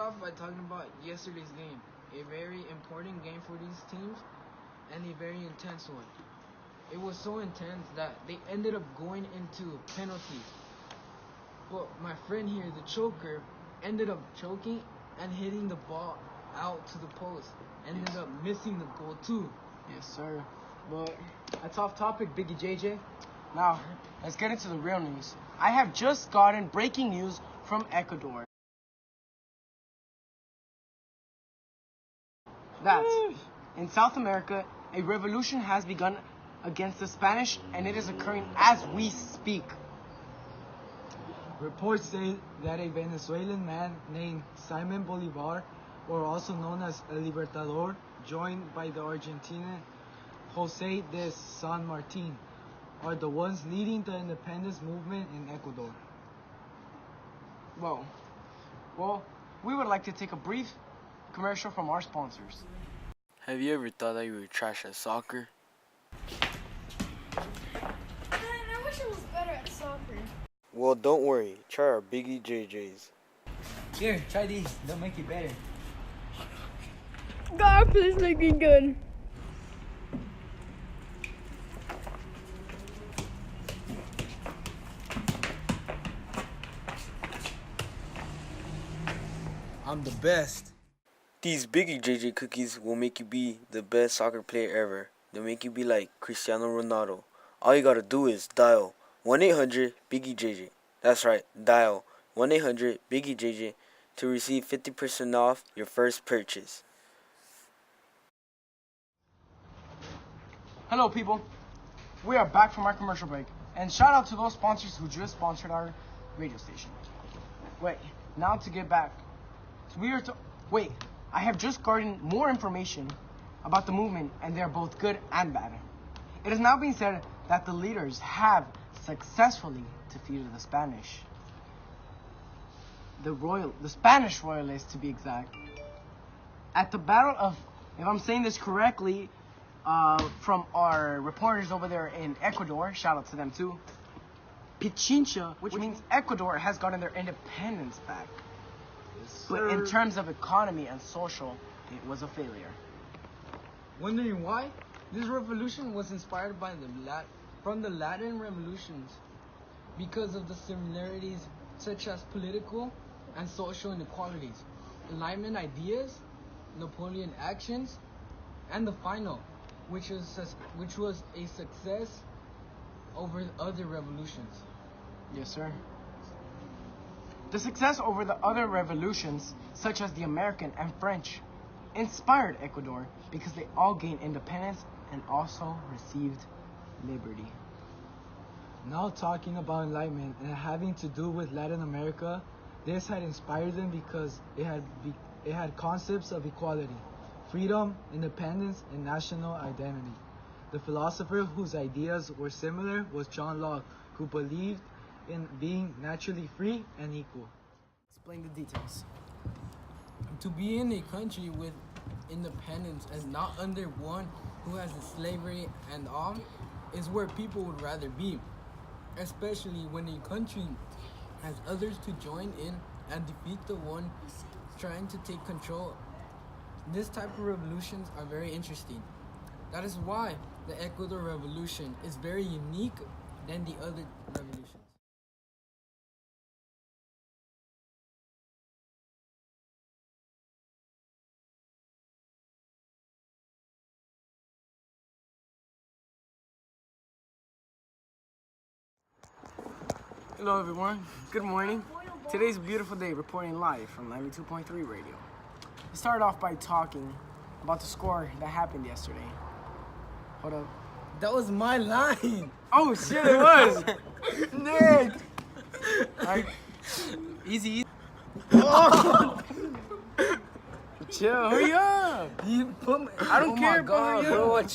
off by talking about yesterday's game. A very important game for these teams and a very intense one. It was so intense that they ended up going into penalties. But my friend here, the choker, ended up choking and hitting the ball out to the post. Ended up missing the goal too. Yes, sir. But that's off topic, Biggie JJ. Now, let's get into the real news. I have just gotten breaking news from Ecuador. That in South America, a revolution has begun against the Spanish, and it is occurring as we speak. Reports say that a Venezuelan man named Simon Bolivar, or also known as El Libertador, joined by the Argentinian Jose de San Martin, are the ones leading the independence movement in Ecuador. Well, we would like to take a brief commercial from our sponsors. Have you ever thought that you were trash at soccer? Man, I wish I was better at soccer. Well, don't worry. Try our Biggie JJ's. Here, try these. They'll make you better. God, please make me good. I'm the best. These Biggie JJ cookies will make you be the best soccer player ever. They'll make you be like Cristiano Ronaldo. All you gotta do is dial 1-800-BIGGIE-JJ. That's right, dial 1-800-BIGGIE-JJ to receive 50% off your first purchase. Hello, people. We are back from our commercial break. And shout out to those sponsors who just sponsored our radio station. Wait, now to get back. I have just gotten more information about the movement, and they're both good and bad. It is now being said that the leaders have successfully defeated the Spanish. The Spanish royalists, to be exact. At the battle of, if I'm saying this correctly, from our reporters over there in Ecuador, shout out to them too, Pichincha, which means Ecuador has gotten their independence back. But in terms of economy and social, it was a failure. Wondering why? This revolution was inspired by from the Latin revolutions because of the similarities such as political and social inequalities, Enlightenment ideas, Napoleon actions, and the final, which was a success over other revolutions. Yes, sir. The success over the other revolutions, such as the American and French, inspired Ecuador because they all gained independence and also received liberty. Now talking about enlightenment and having to do with Latin America, this had inspired them because it had concepts of equality, freedom, independence, and national identity. The philosopher whose ideas were similar was John Locke, who believed in being naturally free and equal. Explain the details. To be in a country with independence and not under one who has the slavery and all is where people would rather be, especially when a country has others to join in and defeat the one trying to take control. This type of revolutions are very interesting. That is why the Ecuador Revolution is very unique than the other revolutions. Hello, everyone. Good morning. Today's a beautiful day, reporting live from 92.3 radio. We started off by talking about the score that happened yesterday. Hold up. That was my line. Oh shit, it was. Nick. Alright. Easy. Oh. Chill. Hurry up. You put me. I don't care, God, bro. bro.